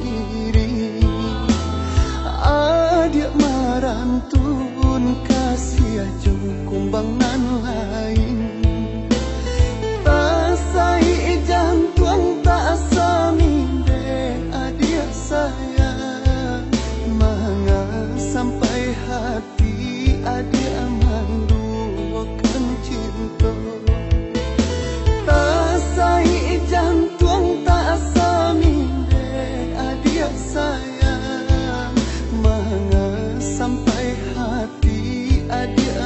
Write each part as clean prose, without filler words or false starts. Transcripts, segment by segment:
diri. Adik marantun kasih aja kumbangan lain. Tasai jantung tak saminde adik sayang. Manga sampai hati adik mandukan cinta. Tasai jantung tak saminde adik sayang. Manga sampai hati adik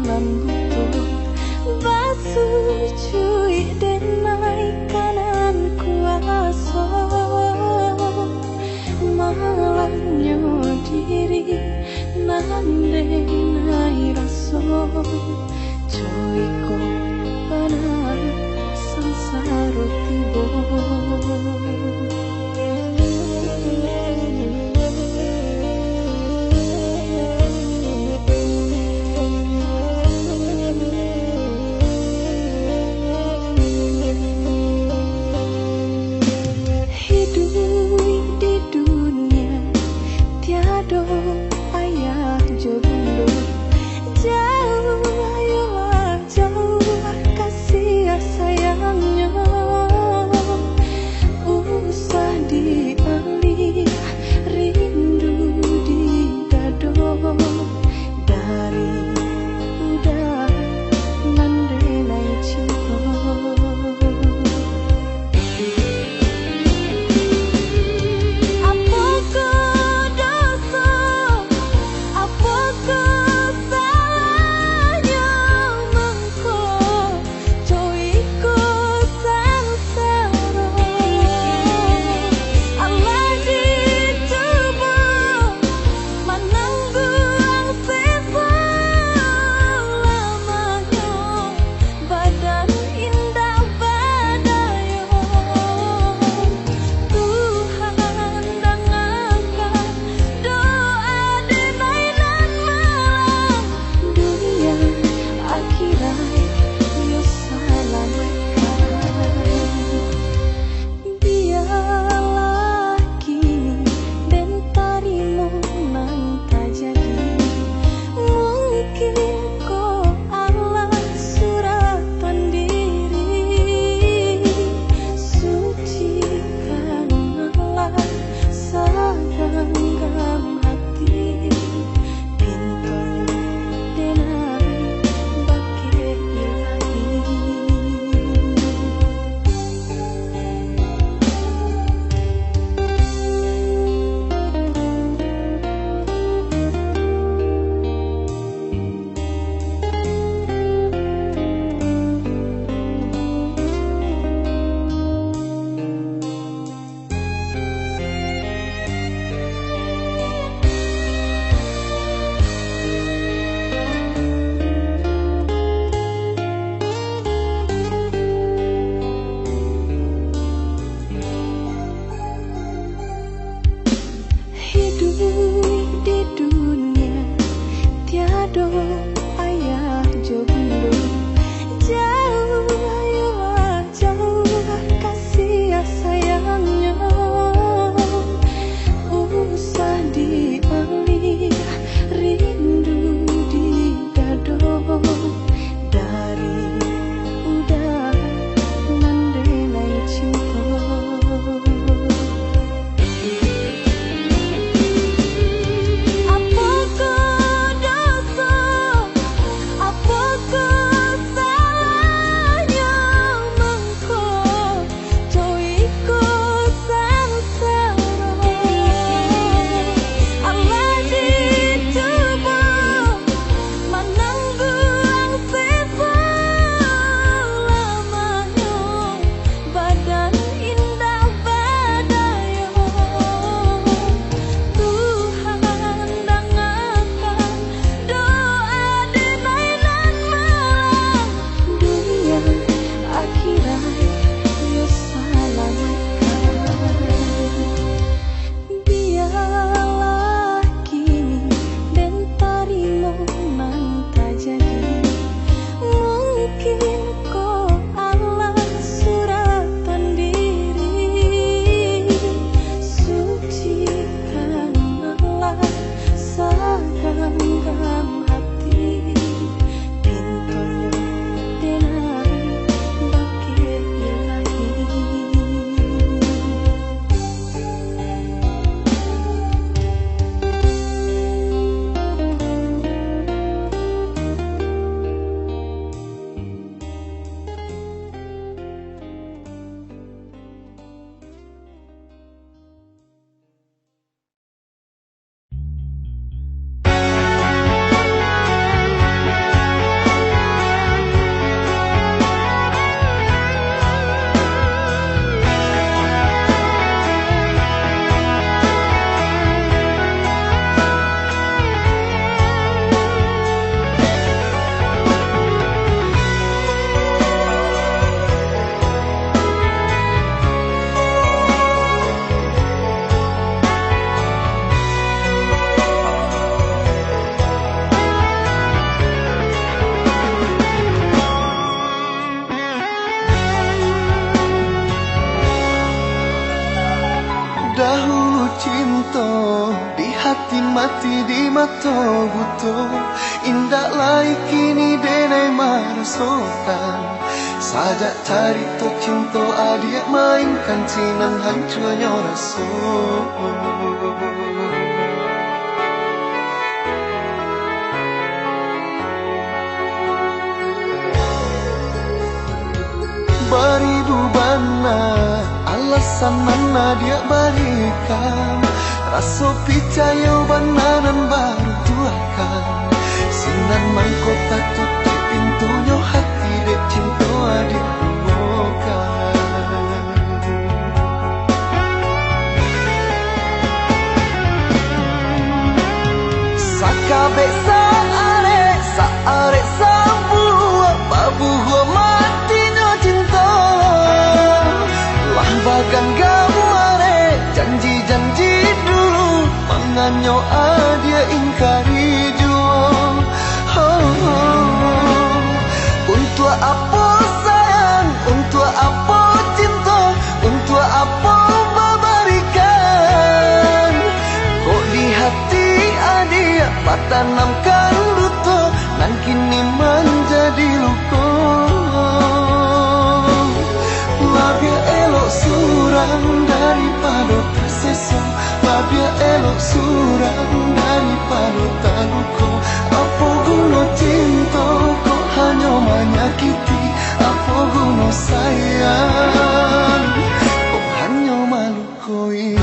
lan butut basuh cuy denai kanan kuasa malah nyodiri nande nai raso cuy ko panan sansaro tibo. Ayah jo bundo jauh to indah lai kini denai marasokan sajak cari to cinta adik mainkan sinan hancurnya rasa beribu bana alasan mana dia berikan rasa percaya bananan baru tuakan sinan mangkota tutup pintunya hati dek cinta adik bukan sakabe saare sambu babu matinya cinta lah bagan gamare janji-janji dulu menganyo dia ingkari jua untuk apa sayang untuk apa cinta untuk apa memberikan kok di hati adia tanamkan luto nan kini menjadi luka labia elok surang daripada tersesa labia elok surang daripada terluka apa guna cinta kok hanya menyakiti apa guna sayang kok hanya melukoi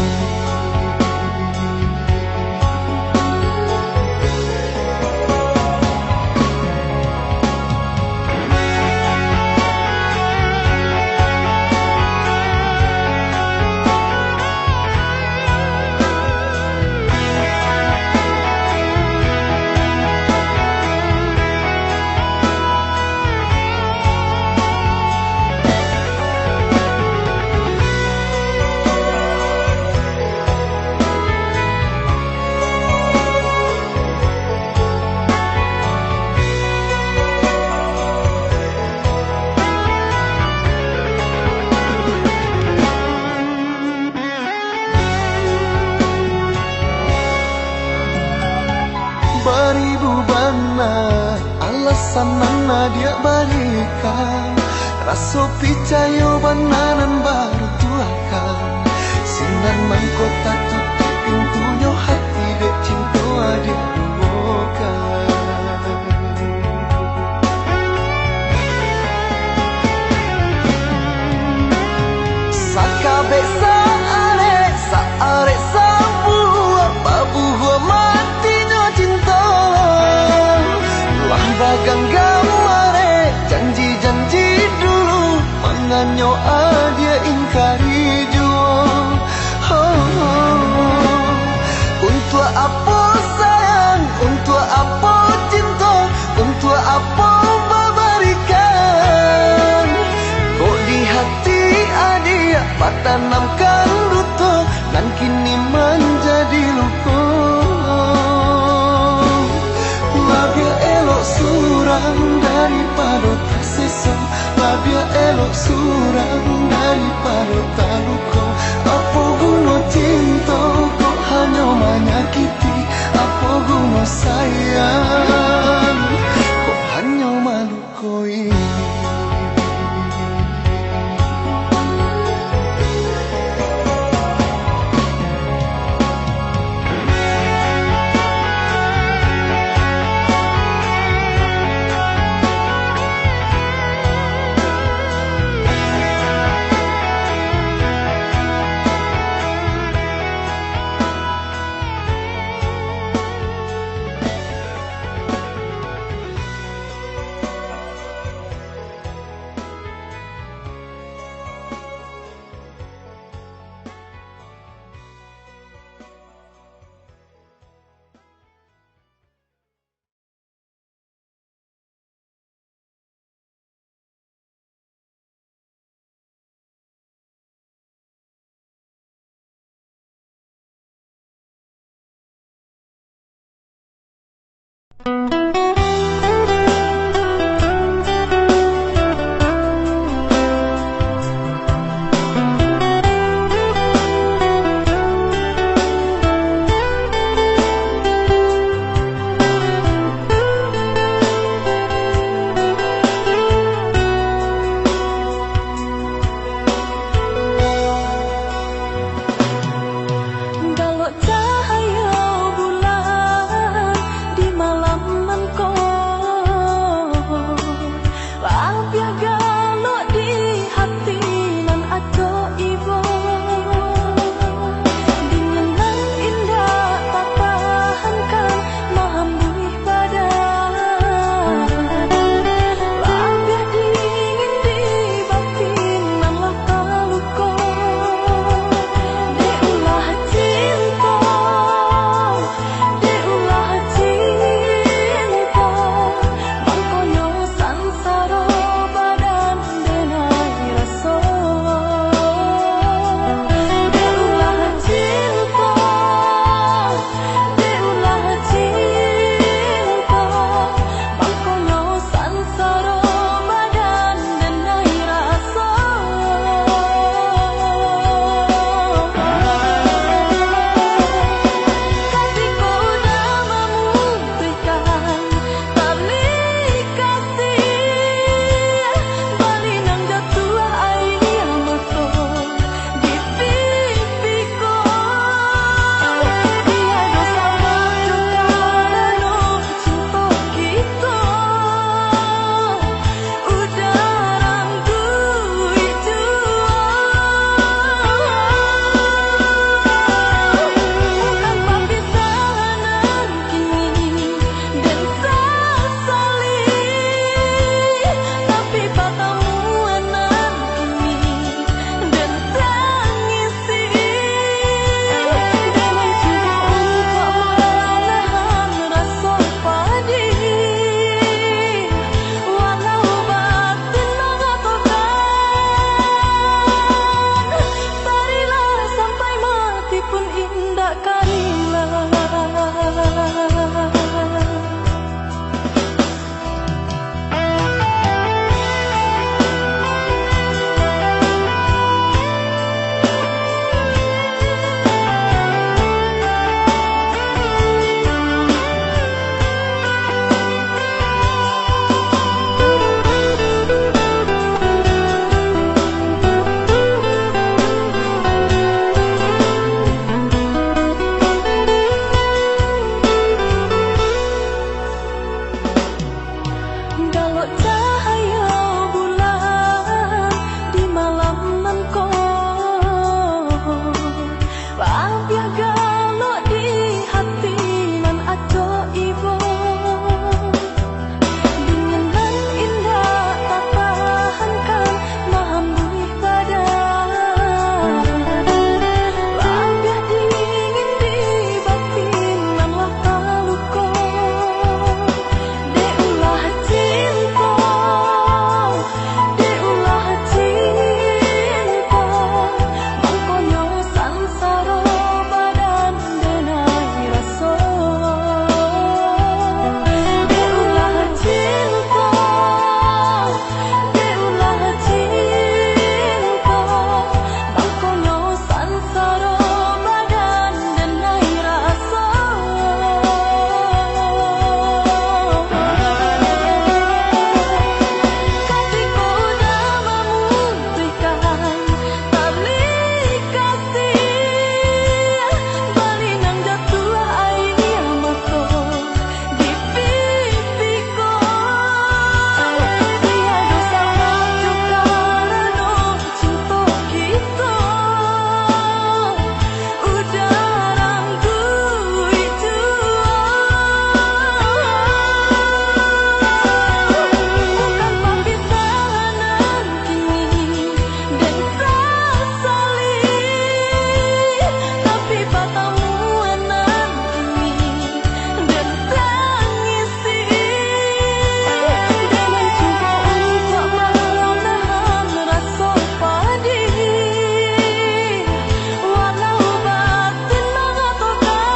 beribu bana alasan mana dia berikan rasa percaya bananan baru tuakan sinan mangkota tutup pintunya hati dek cinta adik bukan sakabe saare sambu babu matinya cinta lah bagang gamare janji-janji dulu menganyo dia ingkari jua untuk apa sayang untuk apa cinta untuk apa memberikan kok di hati adia tanamkan luto nan kini menjadi luka labia elok surang daripada tersesa labia elok surang daripada terluka apa guna cinta kok hanya menyakiti apa guna sayang kok hanya melukoi cahaya bulan di malam mengkon. Bahagia galok di hati nan aco ibo. Dingin nan indah tak tahankan mahambui badan. Bahagia dingin di batin nan lah taluko. Deulah cinta, deulah cinta, mangkonyo sansaro badan denai raso. Deulah cinta, deulah cinta, mangkonyo sansaro badan denai raso. Kasihku dah memberikan tali kasih, balinang jatuh air mata di pipiku. Tiada salah juga rano cinta kita, udah rangku itu. Bukan perpisahan kini dan sesali, tapi pertemuan kini dan tangisi. Dan mencoba untuk menahan rasa pedih, walau batin mengatakan,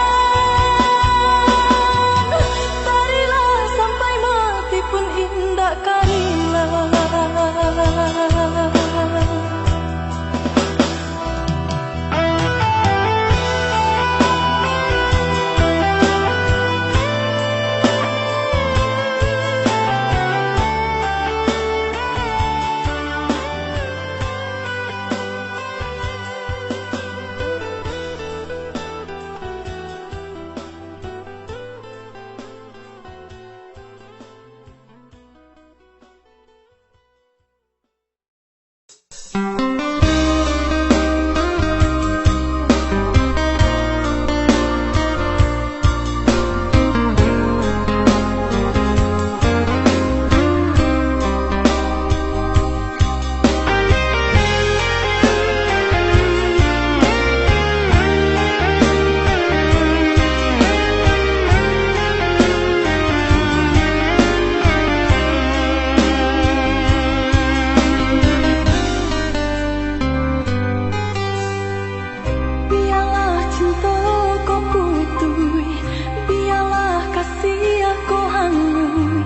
tarilah sampai mati pun indah karilah. Biarlah cinta kau putui, biarlah kasih aku hangui,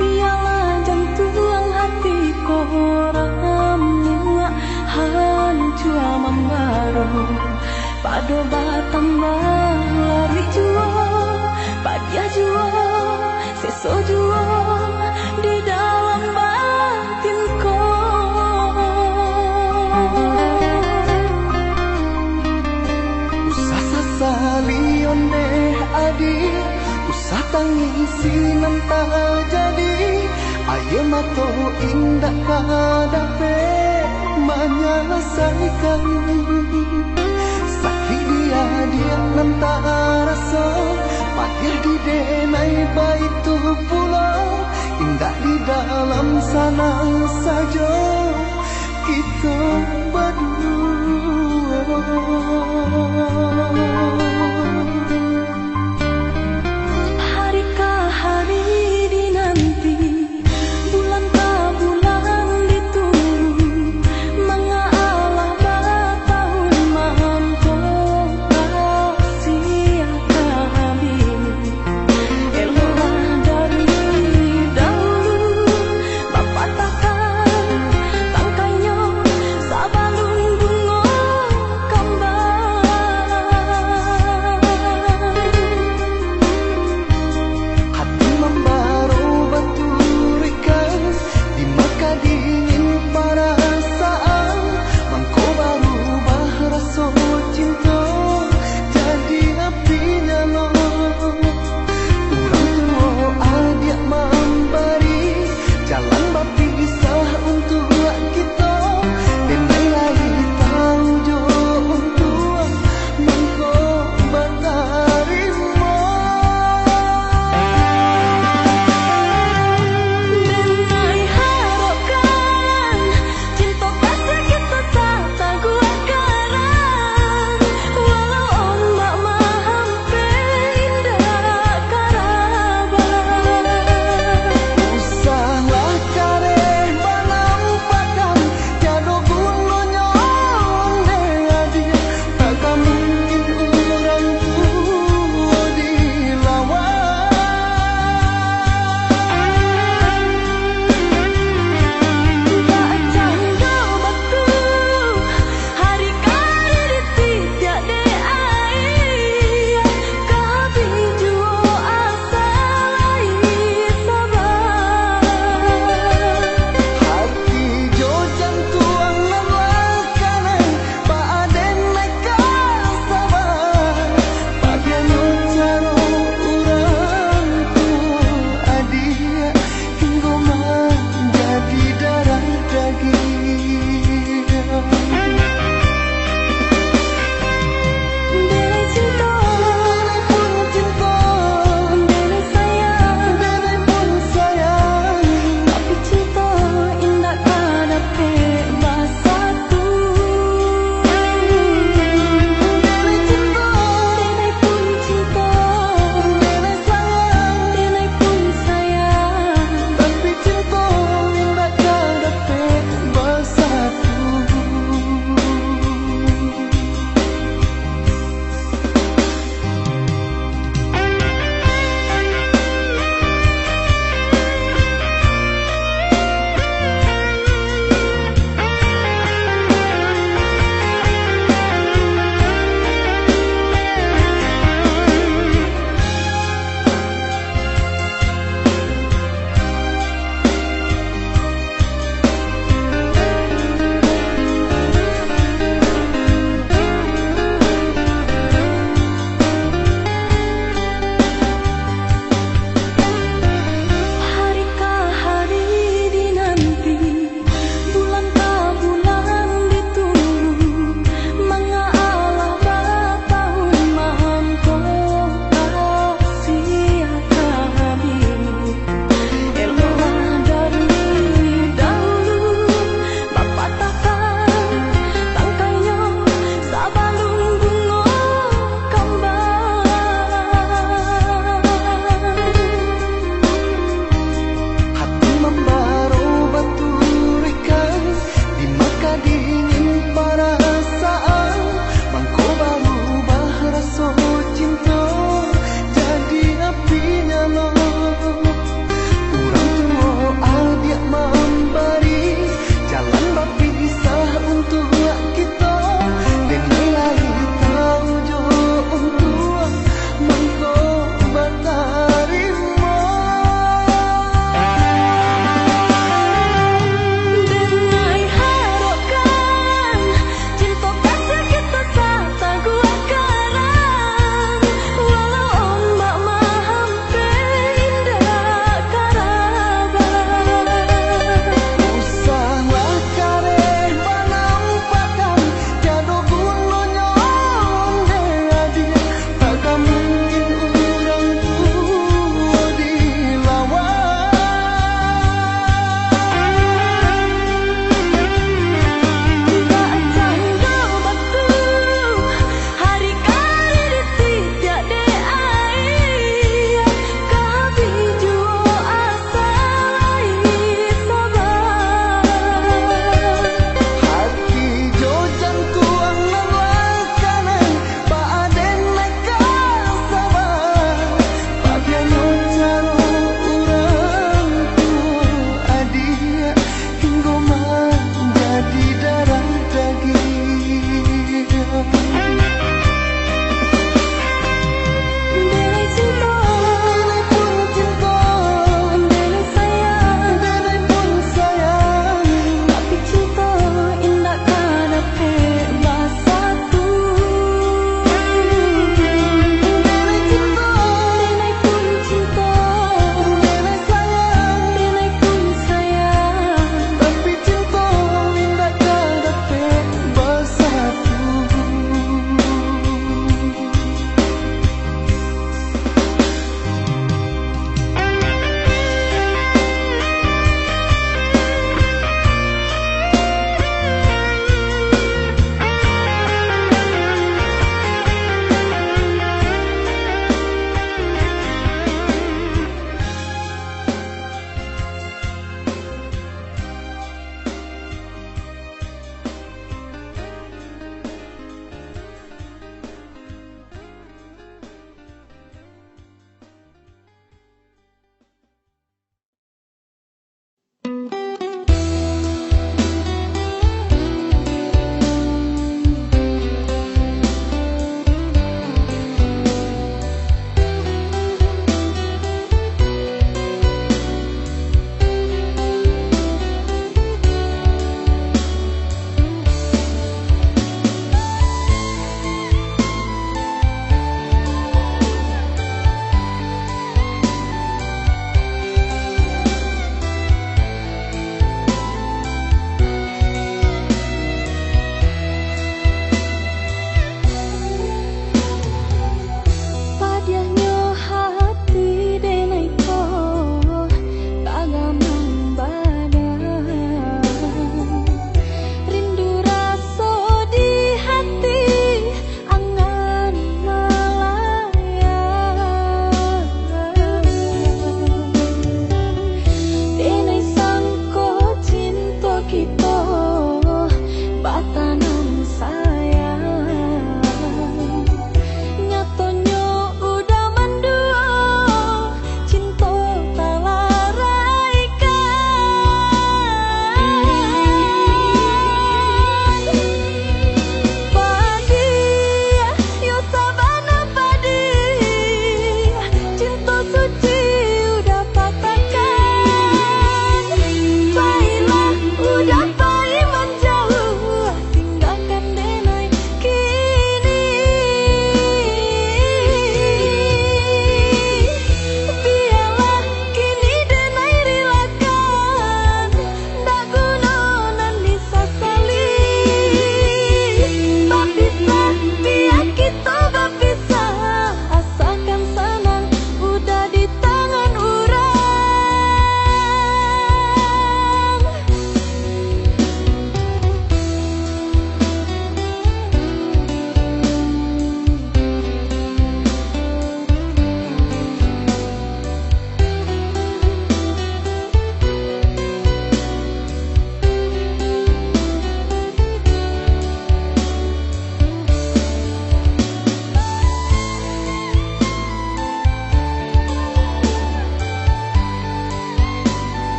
biarlah jantung hati kau ramnya hancur membaru. Pado batambah lari jua, padia jua, seso jua di dalam batinku. Usah sasali onde adi, usah tangisi nanta jadi. Ayo mato indah kadape menyelesaikan. Sakit dia nanta rasa, padir di denai baitu pulau. Indah di dalam sana saja kita berdua. Harikah hari dinanti, bulan tak bulan ditunggu, mengalah bertahun mampun kasih kami. Eloklah dari dahulu, Bapak takkan tangkainya sabalun bunga kembang.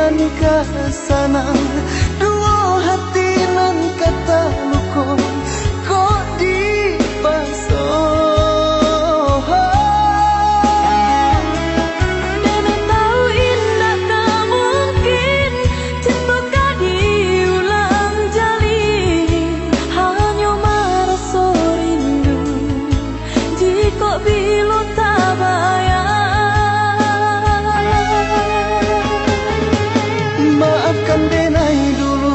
nan kasanang dua hati nan kata luko kok dipaso. Nenek tahu indah tak mungkin cinta gak diulang jalin, hanya merasa rindu jika bila tak bayar. Maafkan denai dulu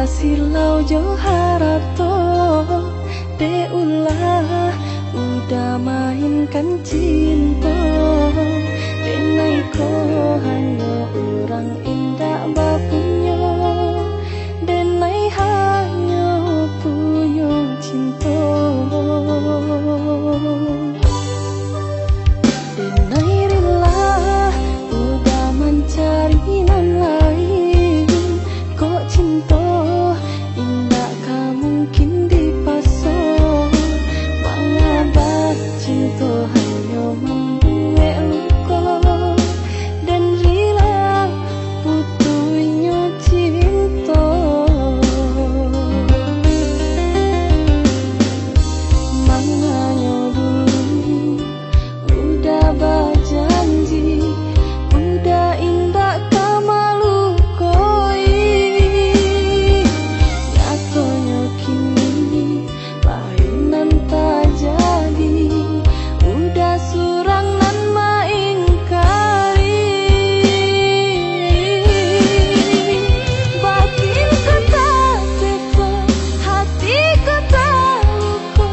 silau jo harato de ulah udah mainkan cinta denai ko hanya orang indah bapunya denai hanya punya cinta denai rela udah mencari non lain kok cinta indah ka mungkin dipasang mengabad cinta hanya membuat luka dan rela putuhnya cinta maknanya dulu udah berjanji udah indah kamalu koi nyatanya kini lainan tak jadi udah surang nan maingkari batin kata seko hati kata luka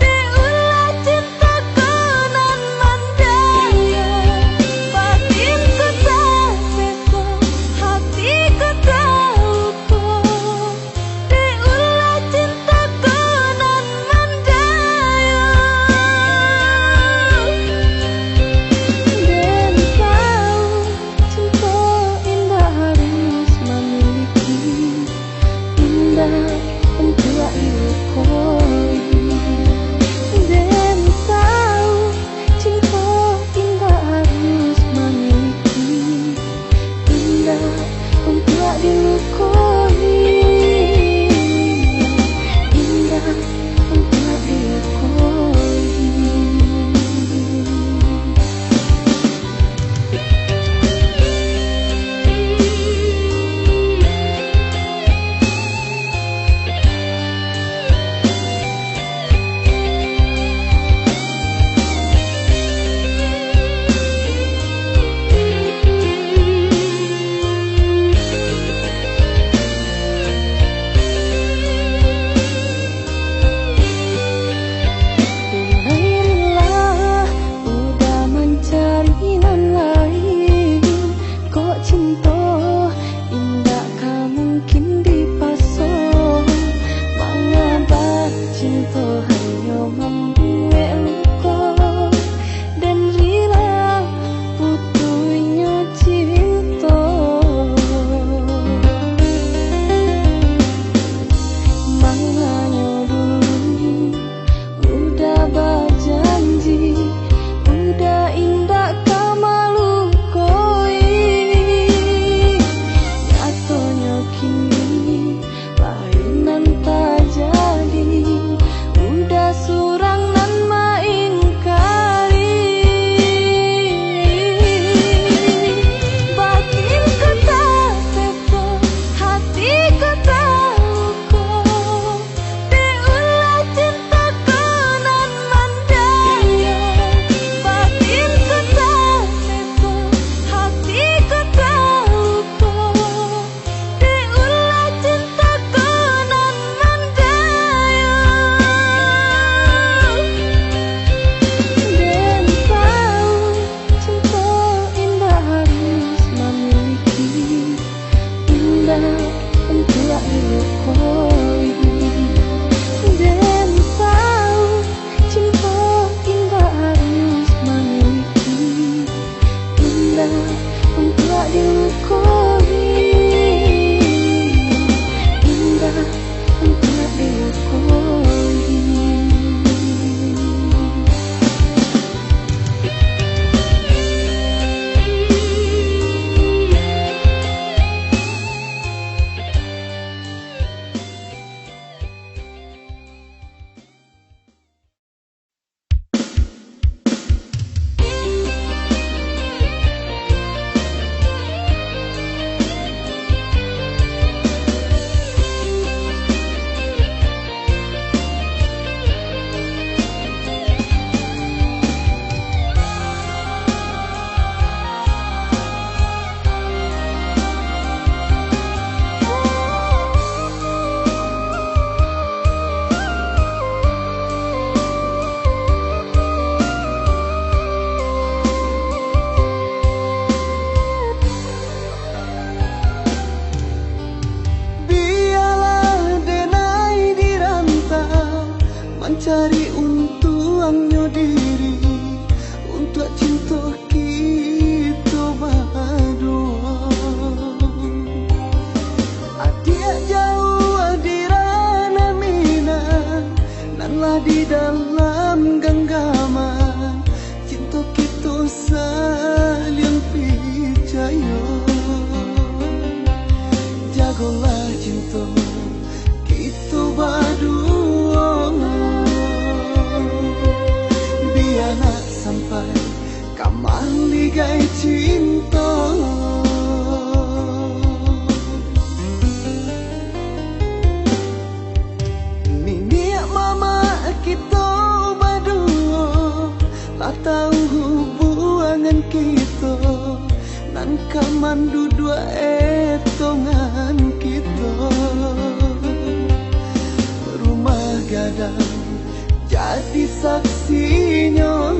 diulah cinta nan mandaya batin kata seko hati kata luka diulah cinta nan mandaya dan tahu cinta indah harus memiliki indah untuk ilukoi dan tahu cinta indah harus memiliki indah untuk dilukoi indah untuk dilukoi. Denailah udah mencari non lain kok cinta indah ka mungkin dipasang mengabad cinta hanya membuat luka dan rela putuhnya cinta maknanya dulu udah berjanji udah indah kamalu koi nyatanya kini lainan tak jadi udah surang nan maingkari batin kata seko hati kata luka diulah cinta nan mandaya batin kata seko hati kata luka diulah cinta nan mandaya dan tahu cinta indah harus memiliki indah untuk dilukoi dan tahu cinta indah harus memiliki indah untuk dilukoi indah untuk dilukoi. dalam genggaman cinta kita saling percaya. Jagolah cinta kita berdua, biar nak sampai kamal ligai cinta. Kita berdua lah tahu hubungan kita, nan kaman dua etongan kita. Rumah gadang jadi saksinya,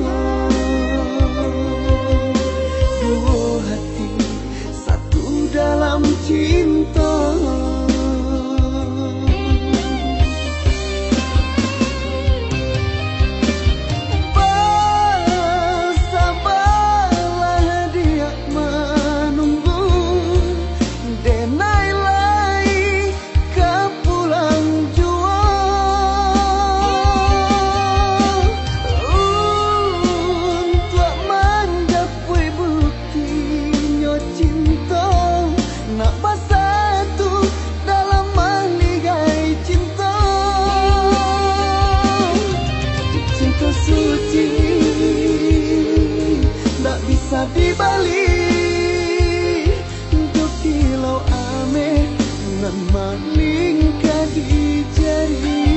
dua hati satu dalam cinta. Bisa dibalik untuk kilau ame nan maling di jari.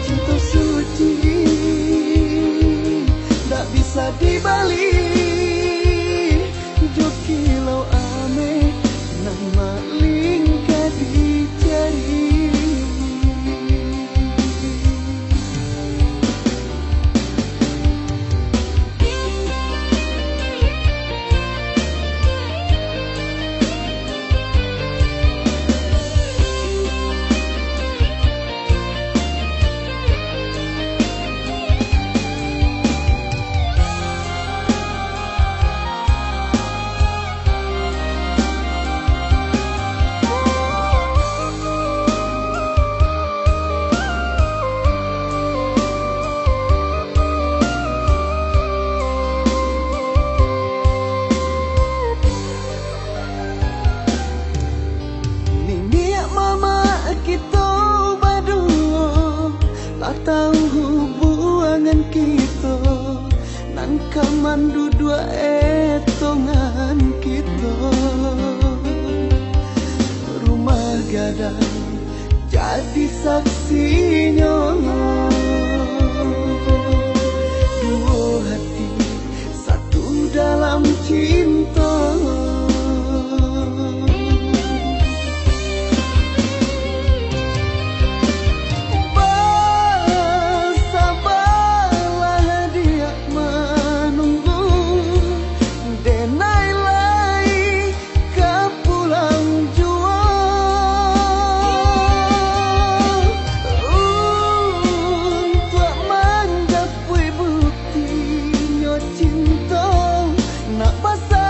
Cinta suci tak bisa dibalik untuk kilau ame nan maling di jari. Tahu hubungan kita, nan kaman dua etongan kita. Rumah gadang jadi saksinya, dua hati satu dalam cinta. Cinta nak pasang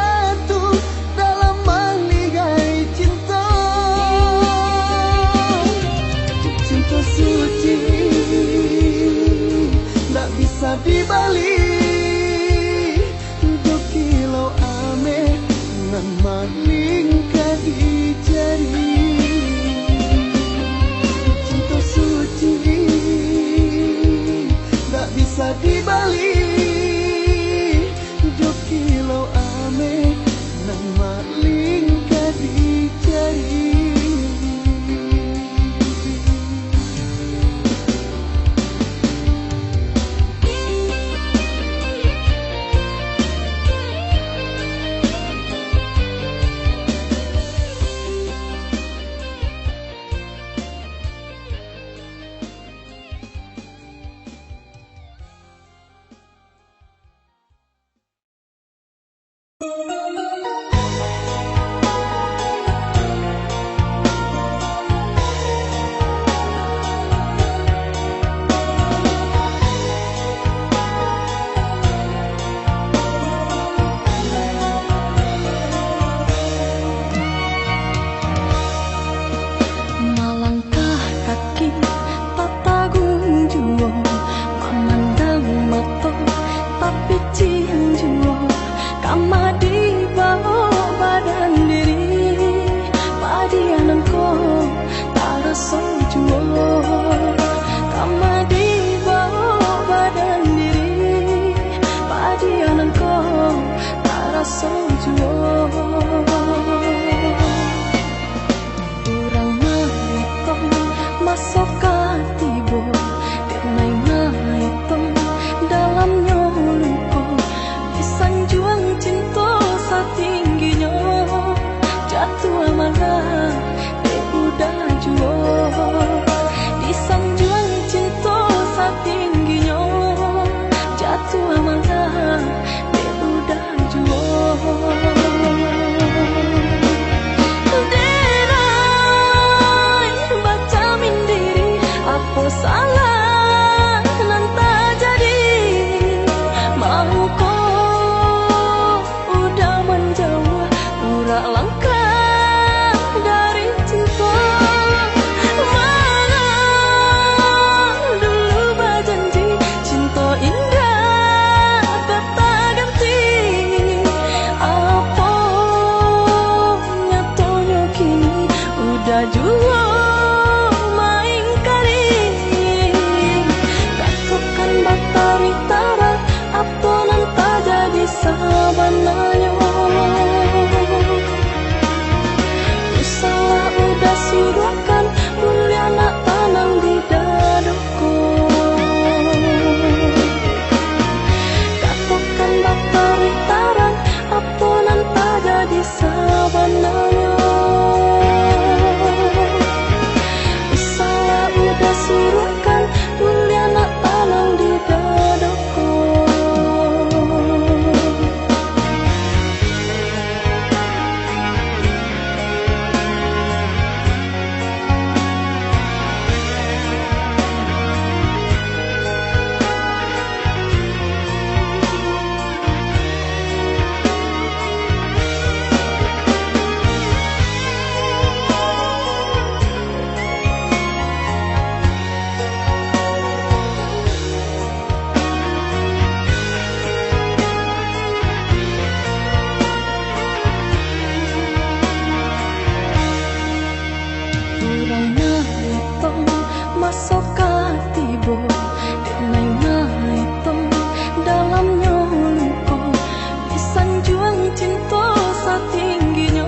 cinta setingginya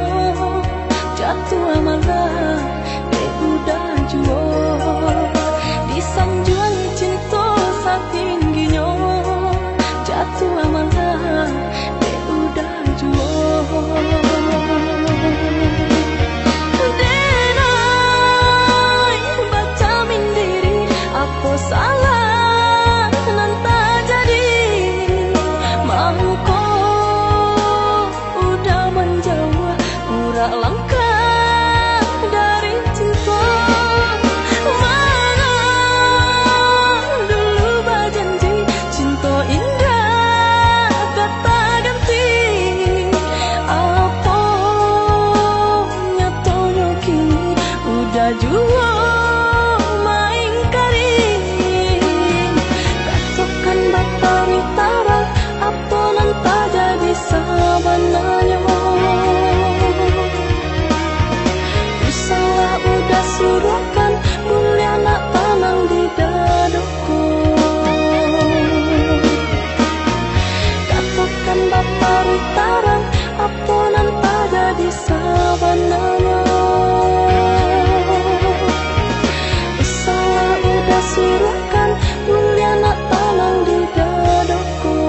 jatuh malah udah jual di sanjuan cinta setingginya jatuh malah udah jual. Denai baca mindiri apa salah nanta jadi mangko udah menjauh pura langkah dari cinta. Mana dulu berjanji cinta indah kata ganti apa nyatanya kini udah jua main karing katakan batari tara apa nanta jadi sabananya salah udah suruhkan mulia nak tanang di dadaku katakan bapak utaran apa nanta jadi sabananya salah udah suruhkan mulia nak tanang di dadaku.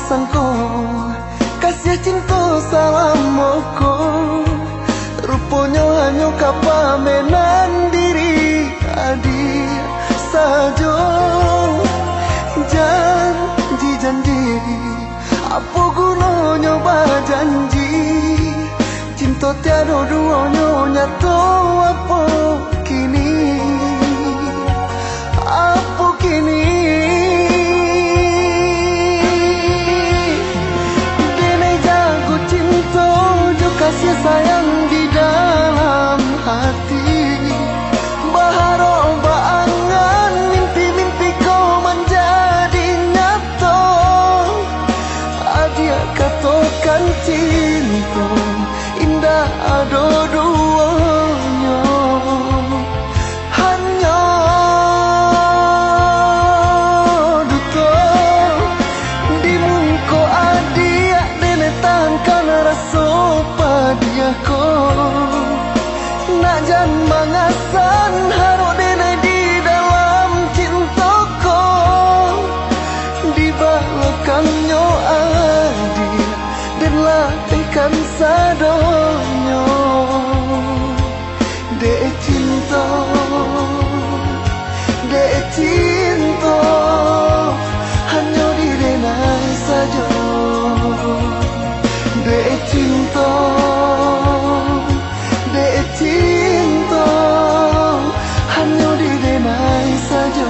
Sangko kasih cinta salamoko rupanya hanya kapamenan diri adi sajo janji apa gunanya berjanji cinta tiada duanya nyata apa kini kasih sayang di dalam hati Baharoba angan mimpi-mimpi kau menjadi nyata Adia katakan cinta indah ada duanya Hanya duta di muka adia denetangkan rasa padiako nak jan mangasan harok denai di dalam cintaku di balakannya adia dan latihkan sadonyo dek cinta hanya di denai saja dek cinta hanya di denai saja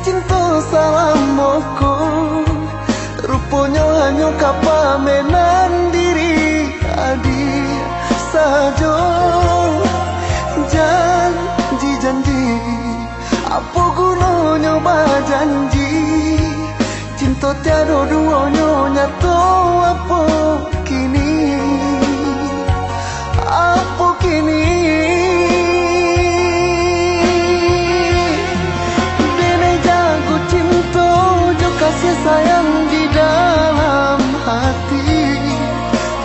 cinta salam moko, rupanya hanya kapamenan diri adi sajo. Janji-janji, apa gunanya berjanji? Cinta tiada duanya, nyata apa kini? Apa kini? Dene jago cinta, jo kasih sayang di dalam hati.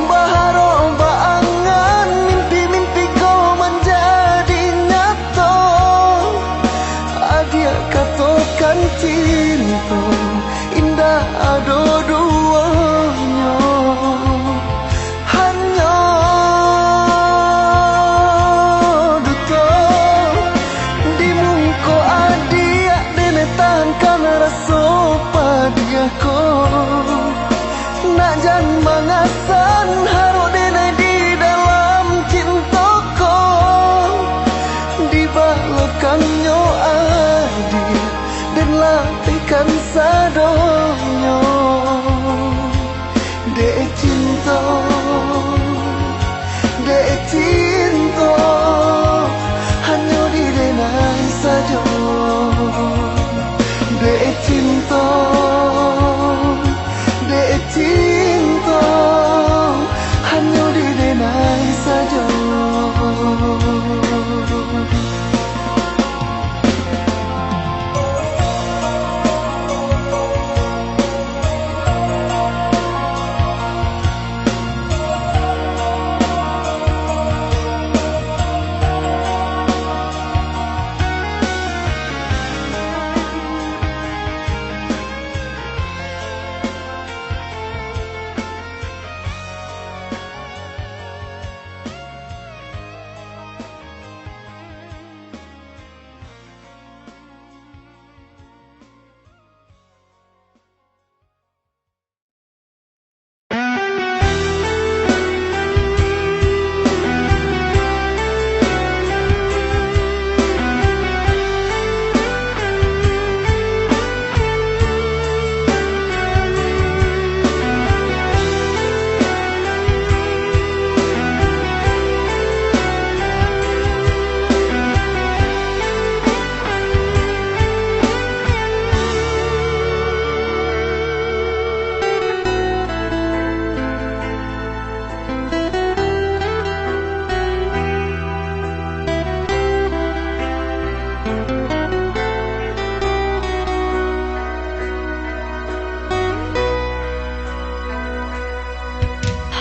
Baharo baangan, mimpi-mimpi kau menjadi nyata. Adia katakan cinta indah ada duanya, hanya duta di muka adia dene tankan rasa padiako. Nak jan mangasan harus dene di dalam cintaku, dibalakannya adia dan latihkan sadonyo. Dek cinta, dek cinta, hanya di denai saja. Dek cinta, dek cinta, hanya di denai saja.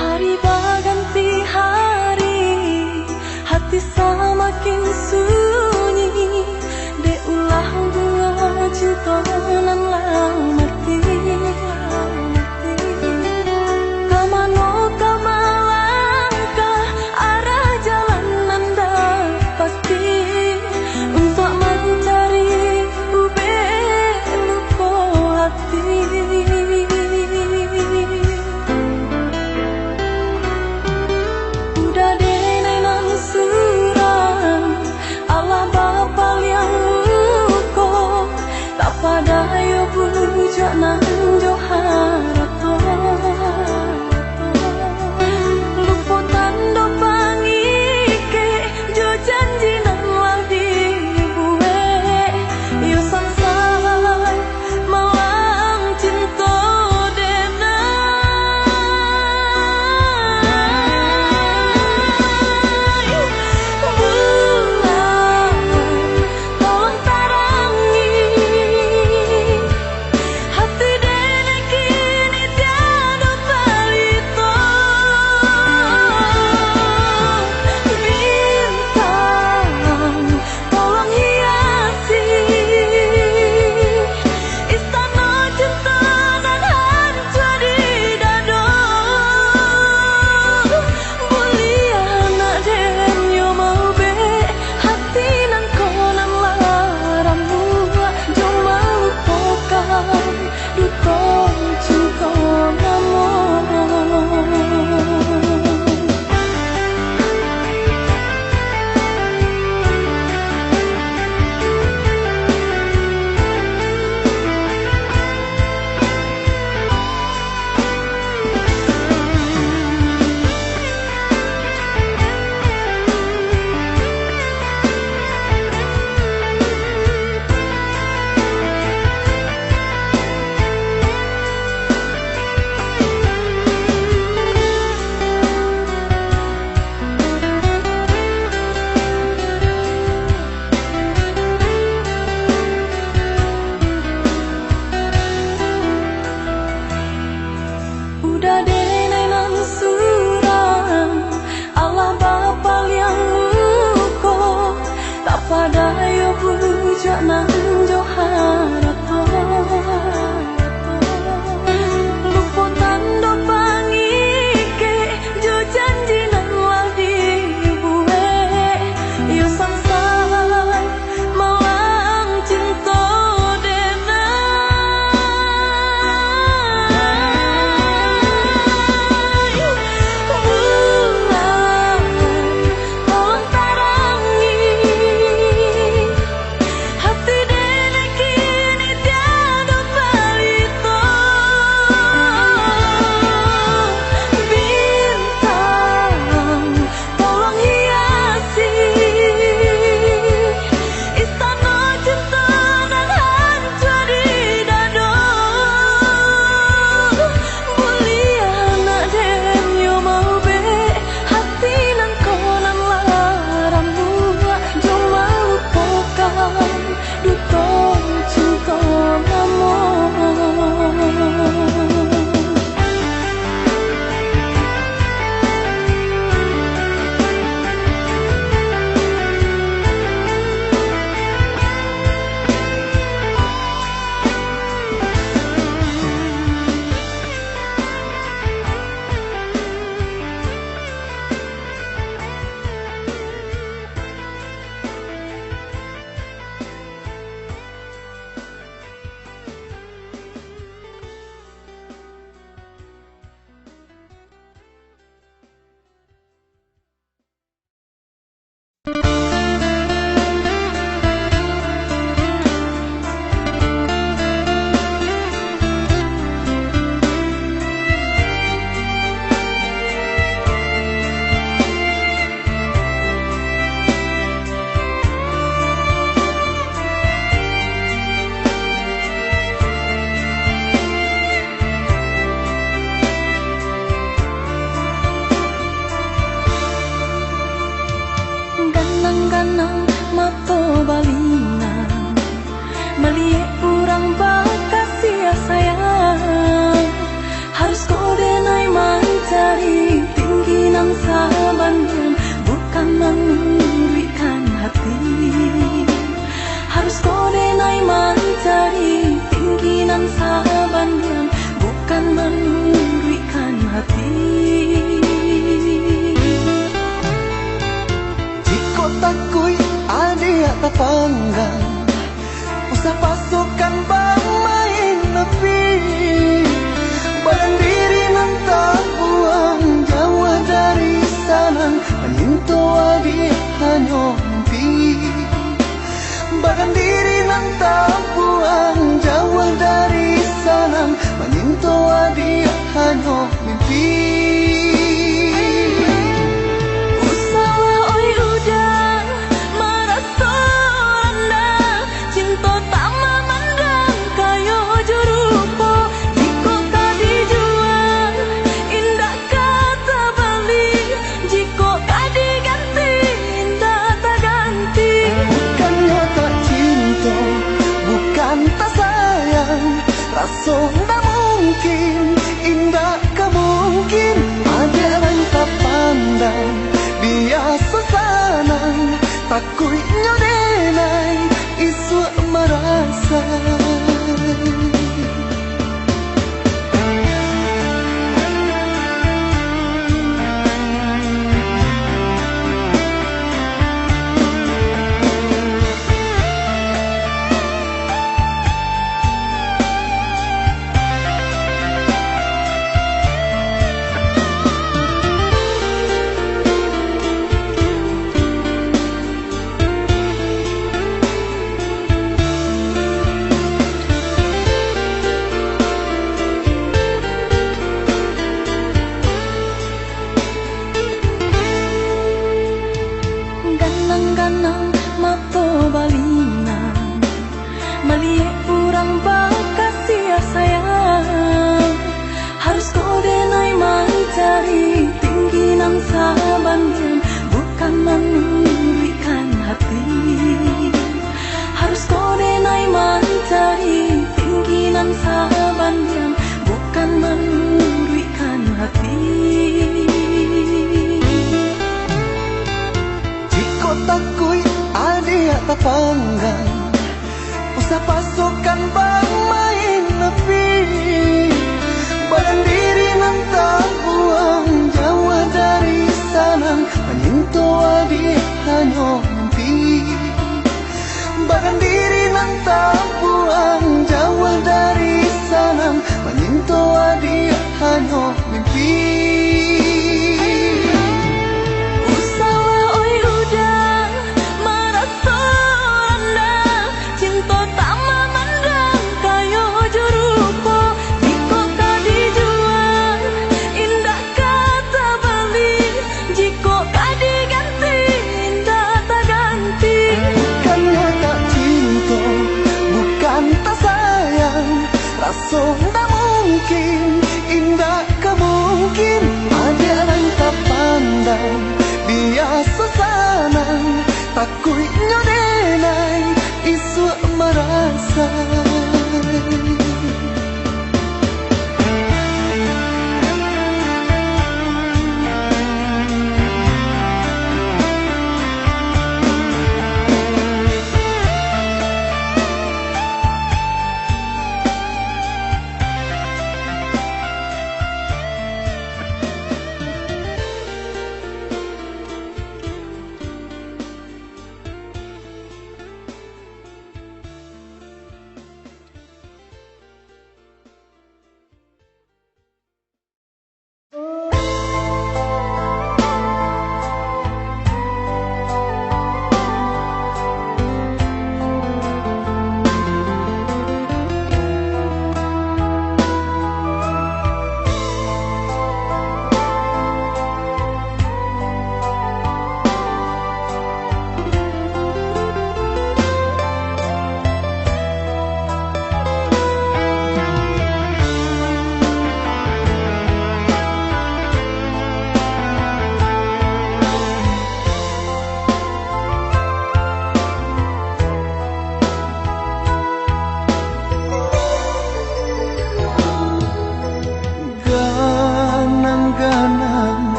Hari berganti hari, hati semakin sunyi. De ulah dua cinta nan mati. Kamano kamalangkah arah jalan anda pasti untuk mencari ube luko hati. Pada yo bujak udah denai nan surang Allah bapa liang luko tak pada yo bujak nan joharato luputan do pangike jo janji nan lagi buwe yo samsang malang cinta ganang mato balina melihat urang bakasih sayang harus kode nai mencari tinggi nang sabanyan bukan memberikan hati harus kode nai mencari tinggi nang sabanyan bukan memberikan hati. Takui adia tapanggang usah pasukan bang main nepi badan diri nan tak buang jauh dari sana menyentuh adia hanya mimpi badan diri nan tak buang jauh dari sana menyentuh adia hanya mimpi. Sudah mungkin, indah kemungkin ada yang tak pandang biasa sana takut nyodenai isu merasa ganang mato balina melihat urang bakasih sayang harus kode nai mencari tinggi nang sabanyan bukan memberikan hati harus kode nai mencari tinggi nang sabanyan bukan memberikan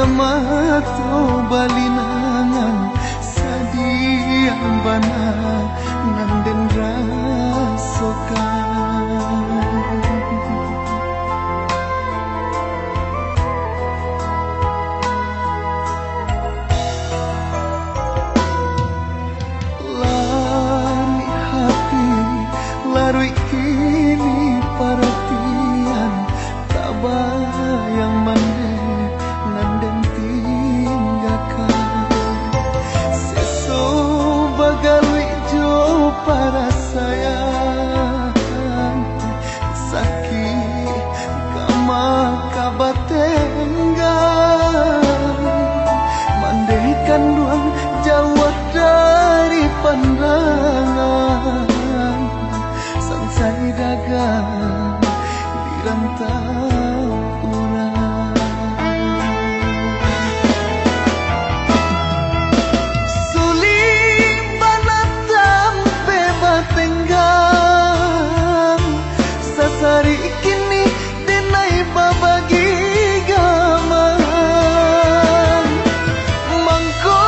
mato balinangan sadiang bana nanden rasokan. Lari hati, lari kini perhatian tak bayang mande nanden tinggalkan. Seso bagalui jo para sayang sakit kama kabatenggan mandaikan duang jauh dari pandangan sansai dagang di rantau orang. Sulit banatam bebatenggang sasari kini denai babagi gaman mangko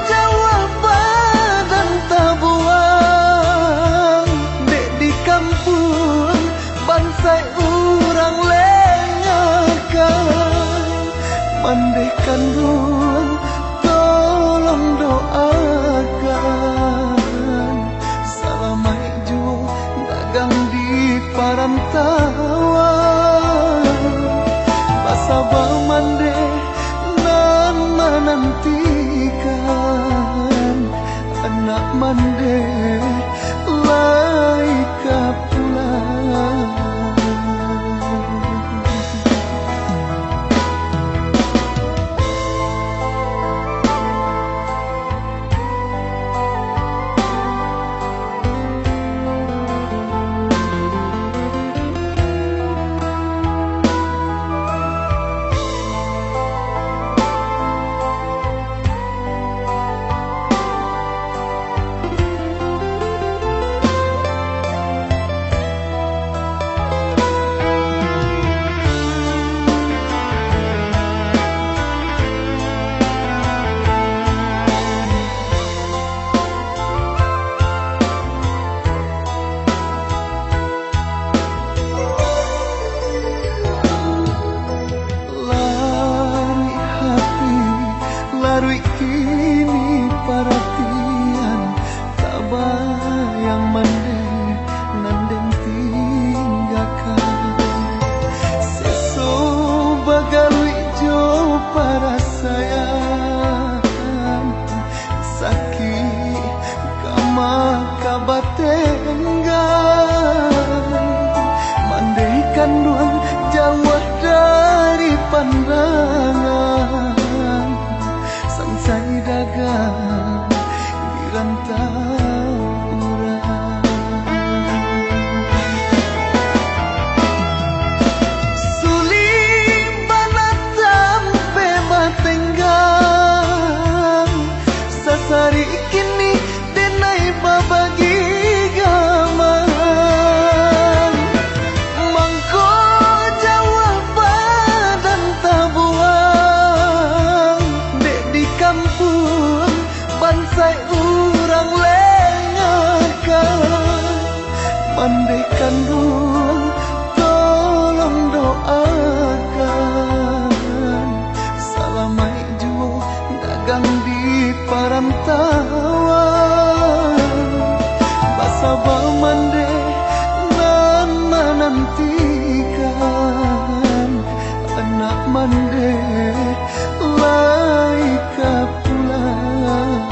jawab badan tabuang dek di kampung bansai urang lengakan mandaikan ruang tolong doakan salamai jo dagang di parantauan basabah mande nan menantikan anak mande laika pulang. Larui kini perhatian tak bayang mande nanden tinggalkan. Seso bagalui jo para sayang sakit kama kabatenggan mandaikan duang jauh dari pandangan sansai dagang di rantau orang. Sulit banatam bebatenggang sasari kini denai babagi gaman mangko jawab badan tabuang dek di kampung bansai urang lengakan mandaikan ruang tolong doakan salamai jo dagang di parantauan basabah mande nan menantikan anak mande laika pulang.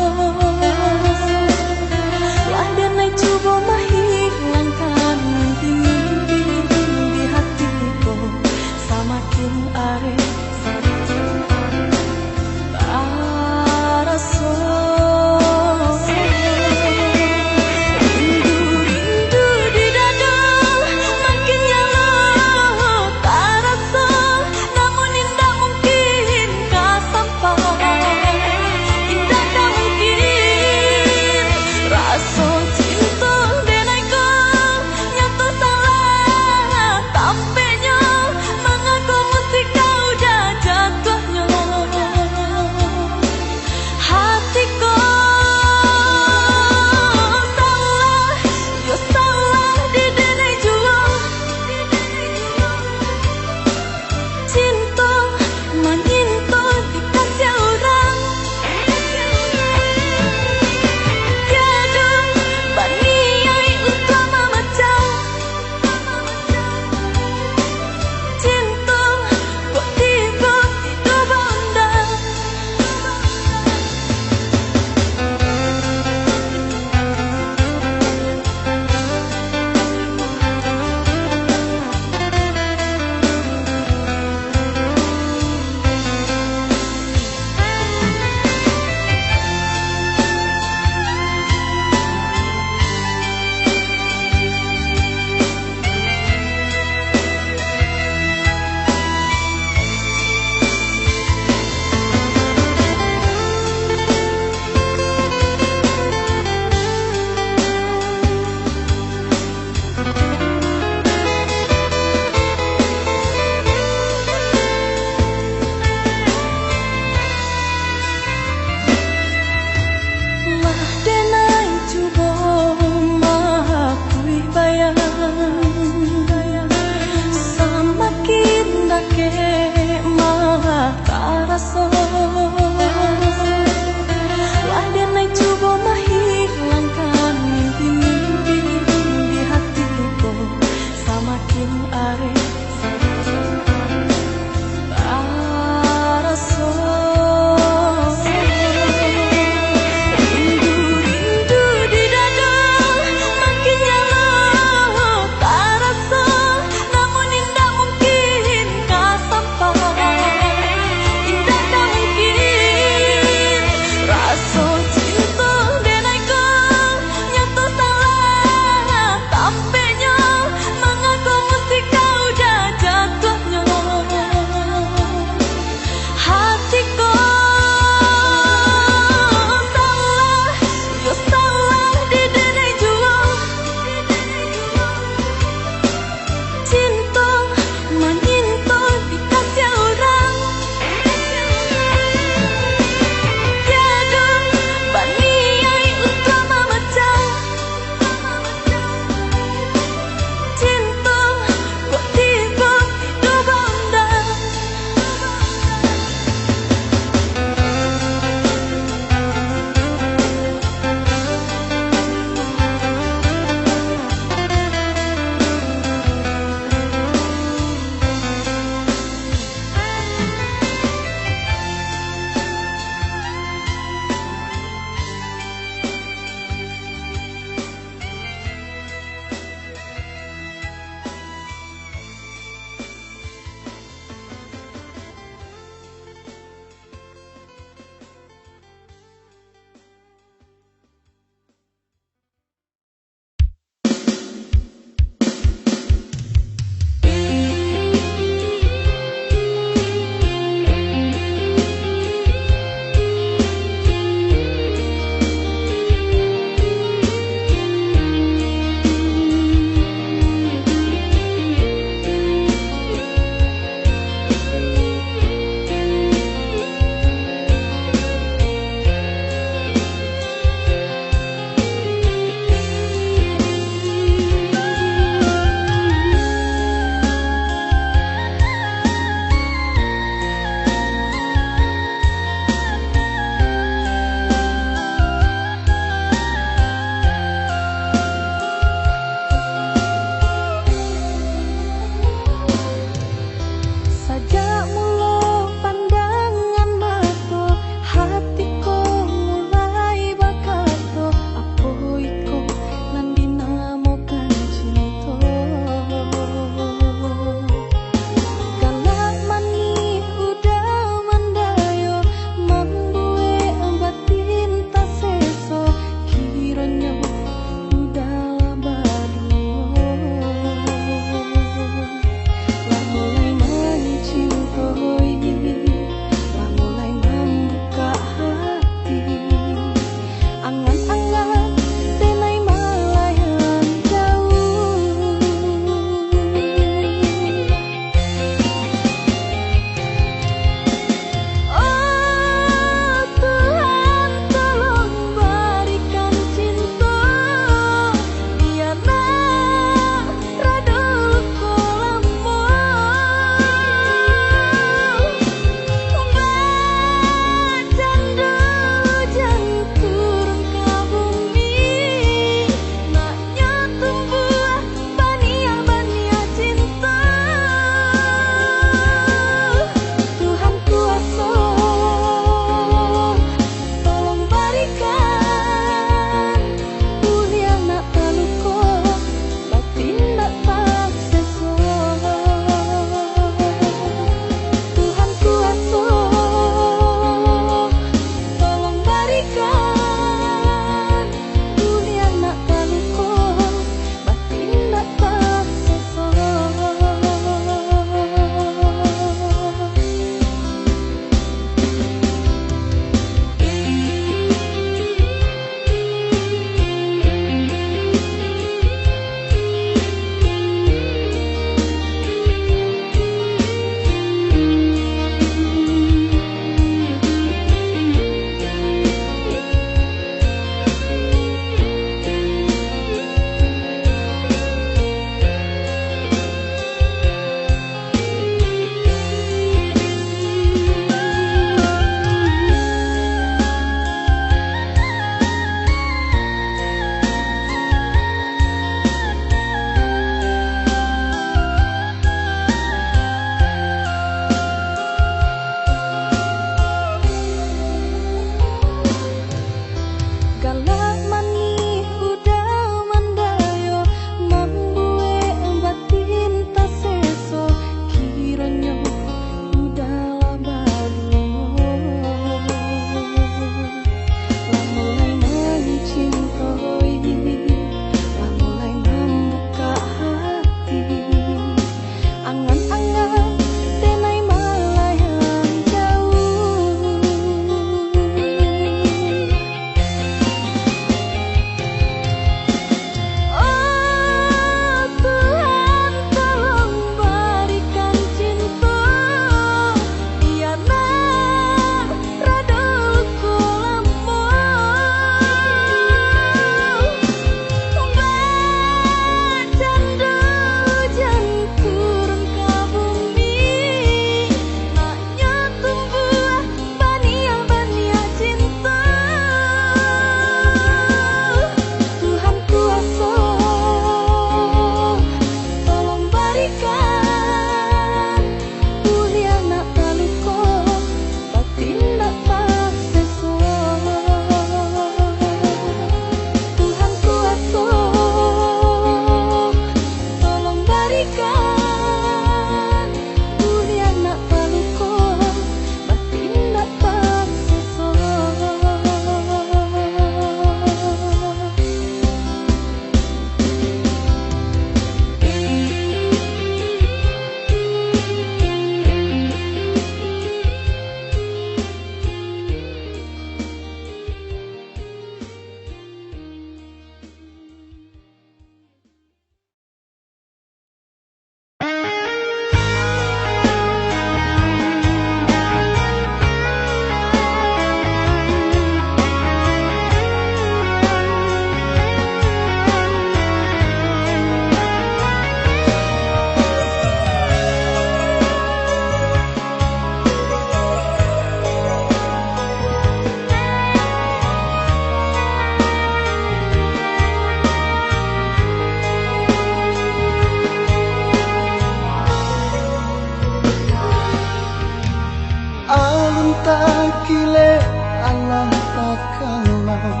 kile alam takalau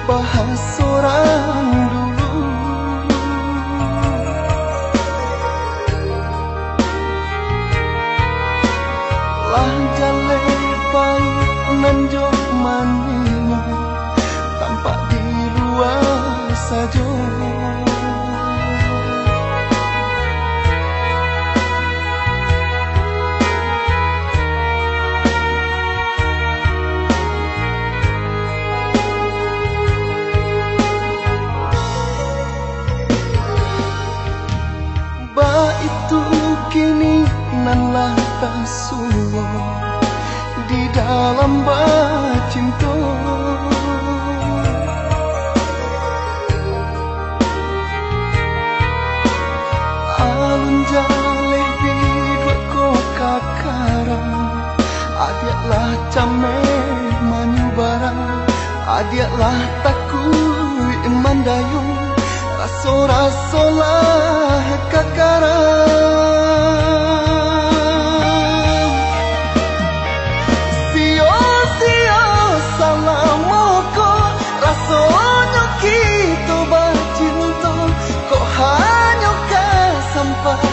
bahas orang dulu lah jale pai nanjok manimu tampak di luar saja. Itu kini nan lah tak suwo di dalam bacinto alun jale bidua ko kakaran adiaklah came manyubaran adiaklah takui mandayung raso-raso lah kakaran sio-sio salamoko rasonyo kita bacinto kok hanya sampai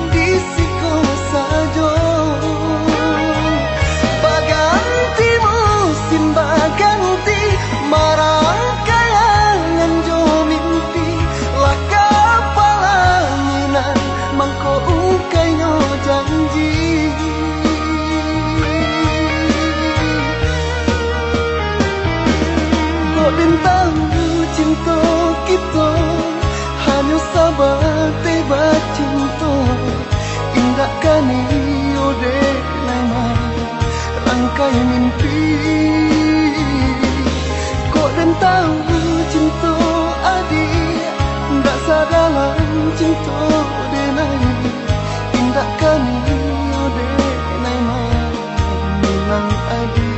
di siko saja baganti musim baganti marang kayangan jo mimpi lah kapalanginan mangko ukainya janji kok bintang cinta kita hanya sabar tiba cinta indah kani ode nama rangkai mimpi kok tentang cinta adik ndak sadalah cinta denai indah kani ode nama minang adik.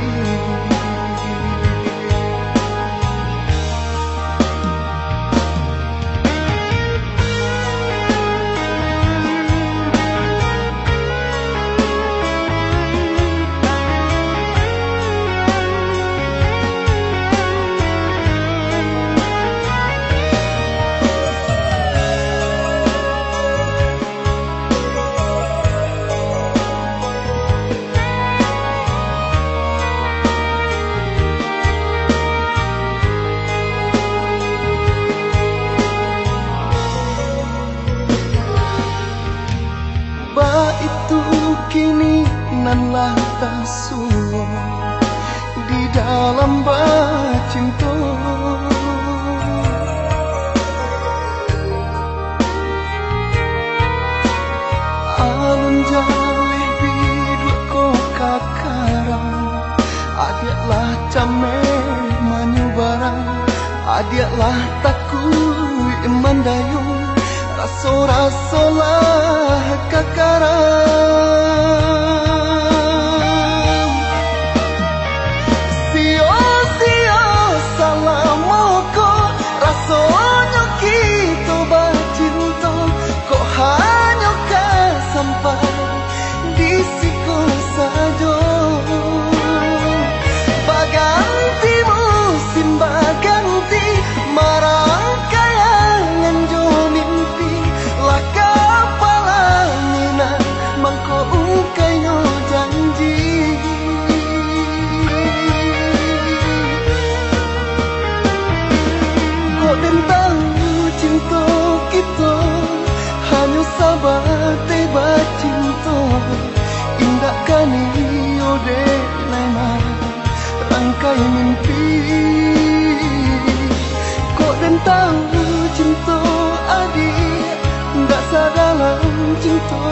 nanlah tersusun di dalam bacinta. Alun jalih biduk ko kakarang, adiaklah came manyubarang, adiaklah takui mandayung, raso-rasolah kakarang. Sio-sio salamoko, rasonyo kita bacinta, kok hanya sampai di siku saja. Baganti musim baganti, marang kayangan jo mimpi, lah kapalangina mangko ungkayo janji. Kok tentang cinta kita hanya sahabat bacinta, indah kani ode nama rangkai mimpi. Kok dan tahu cinta adik, tak sadalam cinta